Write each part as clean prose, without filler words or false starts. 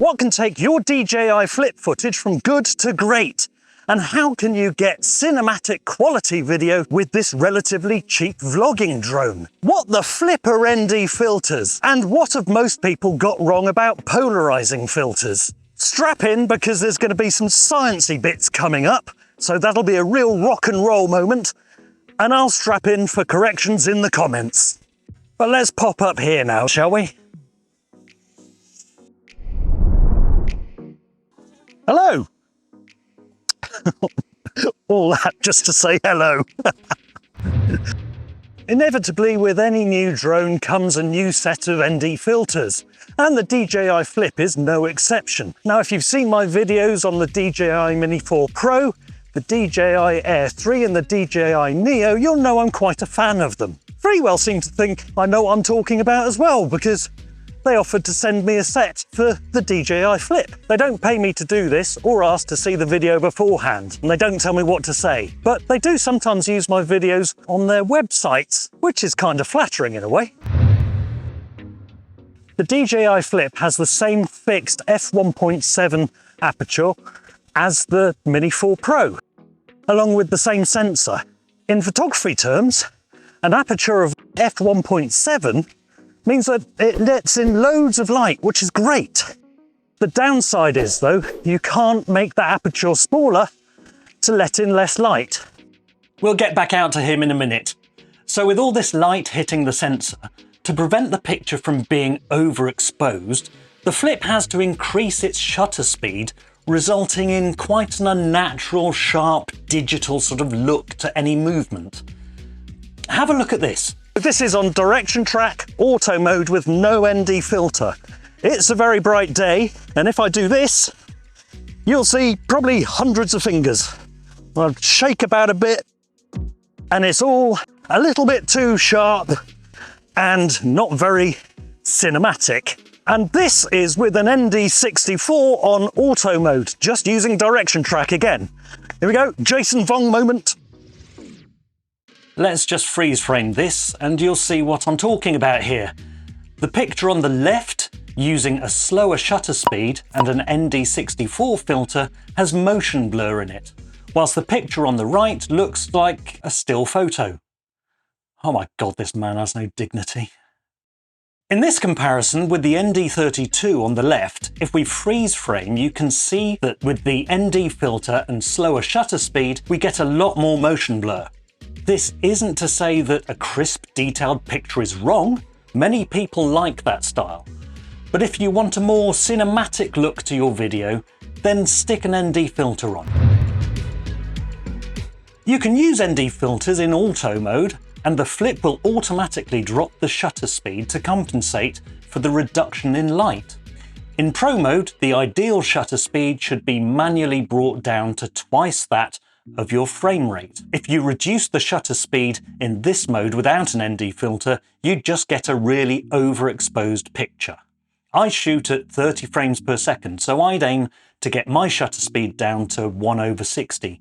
What can take your DJI Flip footage from good to great? And how can you get cinematic quality video with this relatively cheap vlogging drone? What the flip are ND filters? And what have most people got wrong about polarizing filters? Strap in, because there's going to be some sciencey bits coming up, so that'll be a real rock and roll moment, and I'll strap in for corrections in the comments. But let's pop up here now, shall we? Hello! All that just to say hello. Inevitably, with any new drone comes a new set of ND filters, and the DJI Flip is no exception. Now, if you've seen my videos on the DJI Mini 4 Pro, the DJI Air 3 and the DJI Neo, you'll know I'm quite a fan of them. Freewell seem to think I know what I'm talking about as well, because they offered to send me a set for the DJI Flip. They don't pay me to do this or ask to see the video beforehand, and they don't tell me what to say. But they do sometimes use my videos on their websites, which is kind of flattering in a way. The DJI Flip has the same fixed f1.7 aperture as the Mini 4 Pro, along with the same sensor. In photography terms, an aperture of f1.7 means that it lets in loads of light, which is great. The downside is, though, you can't make the aperture smaller to let in less light. We'll get back out to him in a minute. So with all this light hitting the sensor, to prevent the picture from being overexposed, the Flip has to increase its shutter speed, resulting in quite an unnatural, sharp, digital sort of look to any movement. Have a look at this. This is on direction track, auto mode with no ND filter. It's a very bright day, and if I do this, you'll see probably hundreds of fingers. I'll shake about a bit, and it's all a little bit too sharp and not very cinematic. And this is with an ND64 on auto mode, just using direction track again. Here we go, Jason Vong moment. Let's just freeze frame this and you'll see what I'm talking about here. The picture on the left, using a slower shutter speed and an ND64 filter, has motion blur in it, whilst the picture on the right looks like a still photo. Oh my God, this man has no dignity. In this comparison with the ND32 on the left, if we freeze frame, you can see that with the ND filter and slower shutter speed, we get a lot more motion blur. This isn't to say that a crisp, detailed picture is wrong. Many people like that style. But if you want a more cinematic look to your video, then stick an ND filter on. You can use ND filters in auto mode, and the Flip will automatically drop the shutter speed to compensate for the reduction in light. In Pro mode, the ideal shutter speed should be manually brought down to twice that of your frame rate. If you reduce the shutter speed in this mode without an ND filter, you just get a really overexposed picture. I shoot at 30 frames per second, so I'd aim to get my shutter speed down to 1/60.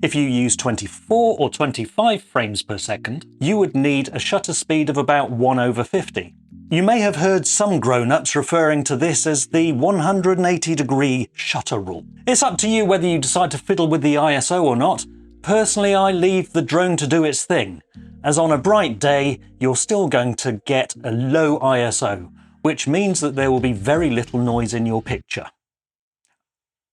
If you use 24 or 25 frames per second, you would need a shutter speed of about 1/50. You may have heard some grown-ups referring to this as the 180-degree shutter rule. It's up to you whether you decide to fiddle with the ISO or not. Personally, I leave the drone to do its thing, as on a bright day, you're still going to get a low ISO, which means that there will be very little noise in your picture.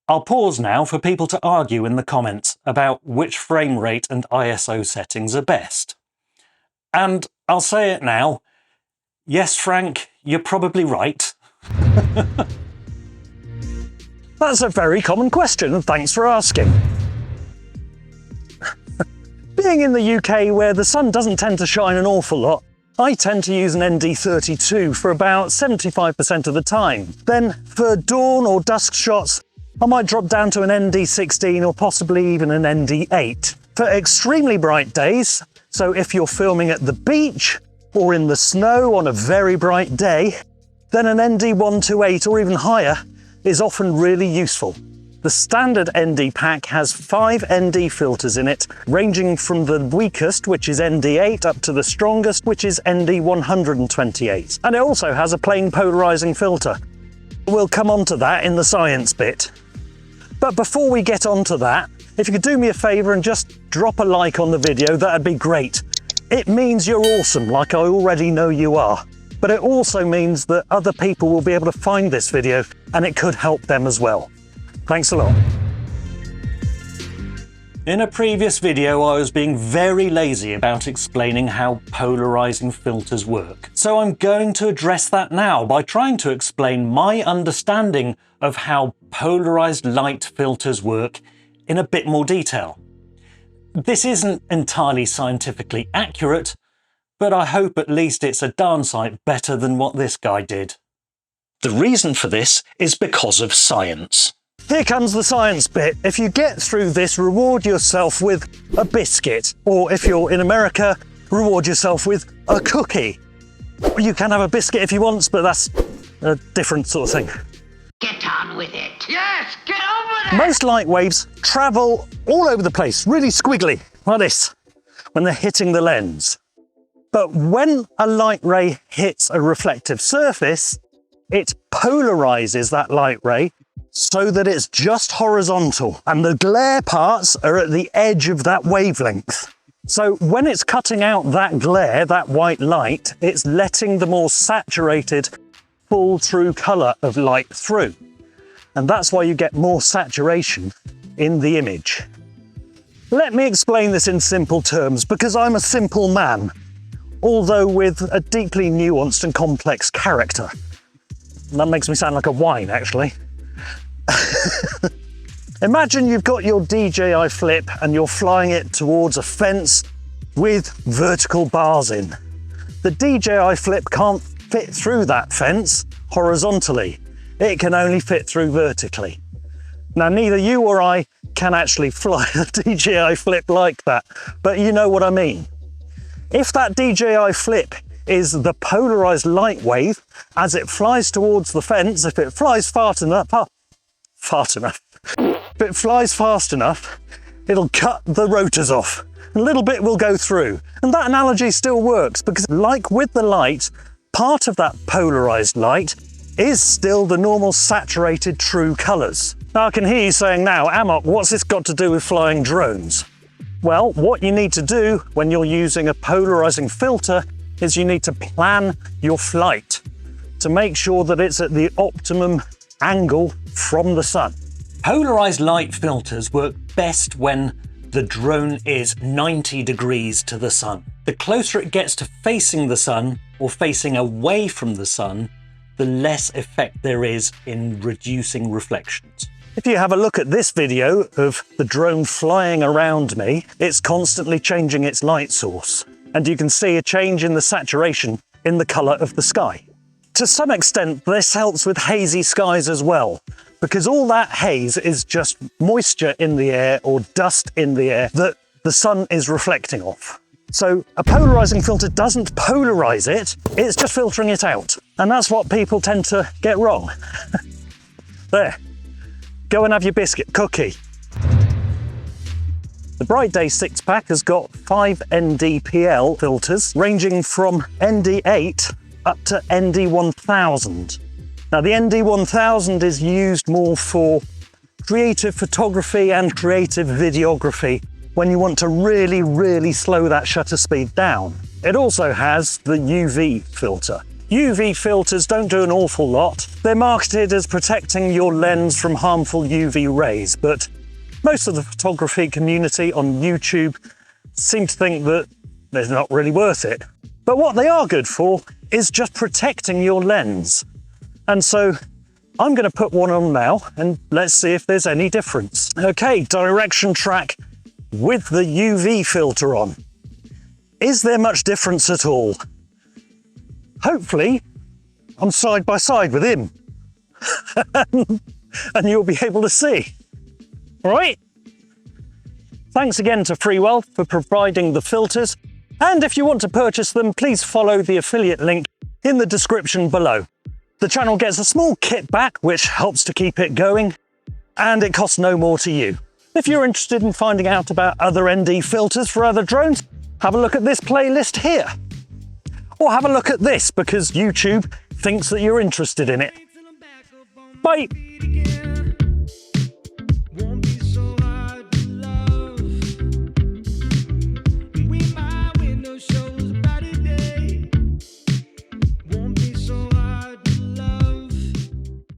I'll pause now for people to argue in the comments about which frame rate and ISO settings are best. And I'll say it now. Yes, Frank, you're probably right. That's a very common question, and thanks for asking. Being in the UK, where the sun doesn't tend to shine an awful lot, I tend to use an ND32 for about 75% of the time. Then, for dawn or dusk shots, I might drop down to an ND16 or possibly even an ND8. For extremely bright days, so if you're filming at the beach, or in the snow on a very bright day, then an ND128 or even higher is often really useful. The standard ND pack has 5 ND filters in it, ranging from the weakest, which is ND8, up to the strongest, which is ND128. And it also has a plain polarizing filter. We'll come on to that in the science bit. But before we get on to that, if you could do me a favour and just drop a like on the video, that'd be great. It means you're awesome, like I already know you are. But it also means that other people will be able to find this video and it could help them as well. Thanks a lot. In a previous video, I was being very lazy about explaining how polarizing filters work. So I'm going to address that now by trying to explain my understanding of how polarized light filters work in a bit more detail. This isn't entirely scientifically accurate, but I hope at least it's a darn sight better than what this guy did. The reason for this is because of science. Here comes the science bit. If you get through this, reward yourself with a biscuit. Or if you're in America, reward yourself with a cookie. You can have a biscuit if you want, but that's a different sort of thing. Get on with it. Yes, get on with it! Most light waves travel all over the place, really squiggly, like this, when they're hitting the lens. But when a light ray hits a reflective surface, it polarizes that light ray so that it's just horizontal and the glare parts are at the edge of that wavelength. So when it's cutting out that glare, that white light, it's letting the more saturated, full true colour of light through. And that's why you get more saturation in the image. Let me explain this in simple terms, because I'm a simple man, although with a deeply nuanced and complex character. And that makes me sound like a wine, actually. Imagine you've got your DJI Flip and you're flying it towards a fence with vertical bars in. The DJI Flip can't fit through that fence horizontally. It can only fit through vertically. Now, neither you or I can actually fly a DJI Flip like that, but you know what I mean. If that DJI Flip is the polarized light wave, as it flies towards the fence, if it flies fast enough, if it flies fast enough, it'll cut the rotors off. A little bit will go through. And that analogy still works because, like with the light, part of that polarized light is still the normal saturated true colors. Now I can hear you saying now, Amok, what's this got to do with flying drones? Well, what you need to do when you're using a polarizing filter is you need to plan your flight to make sure that it's at the optimum angle from the sun. Polarized light filters work best when the drone is 90 degrees to the sun. The closer it gets to facing the sun or facing away from the sun, the less effect there is in reducing reflections. If you have a look at this video of the drone flying around me, it's constantly changing its light source. And you can see a change in the saturation in the colour of the sky. To some extent, this helps with hazy skies as well, because all that haze is just moisture in the air or dust in the air that the sun is reflecting off. So a polarizing filter doesn't polarize it, it's just filtering it out. And that's what people tend to get wrong. There, go and have your biscuit, cookie. The Bright Day 6-pack has got 5 NDPL filters ranging from ND8 up to ND1000. Now the ND1000 is used more for creative photography and creative videography when you want to really, really slow that shutter speed down. It also has the UV filter. UV filters don't do an awful lot. They're marketed as protecting your lens from harmful UV rays, but most of the photography community on YouTube seem to think that they're not really worth it. But what they are good for is just protecting your lens. And so I'm going to put one on now and let's see if there's any difference. Okay, direction track with the UV filter on. Is there much difference at all? Hopefully, I'm side by side with him. And you'll be able to see. All right? Thanks again to Freewell for providing the filters. And if you want to purchase them, please follow the affiliate link in the description below. The channel gets a small kickback, which helps to keep it going, and it costs no more to you. If you're interested in finding out about other ND filters for other drones, have a look at this playlist here. Or have a look at this, because YouTube thinks that you're interested in it. Bye.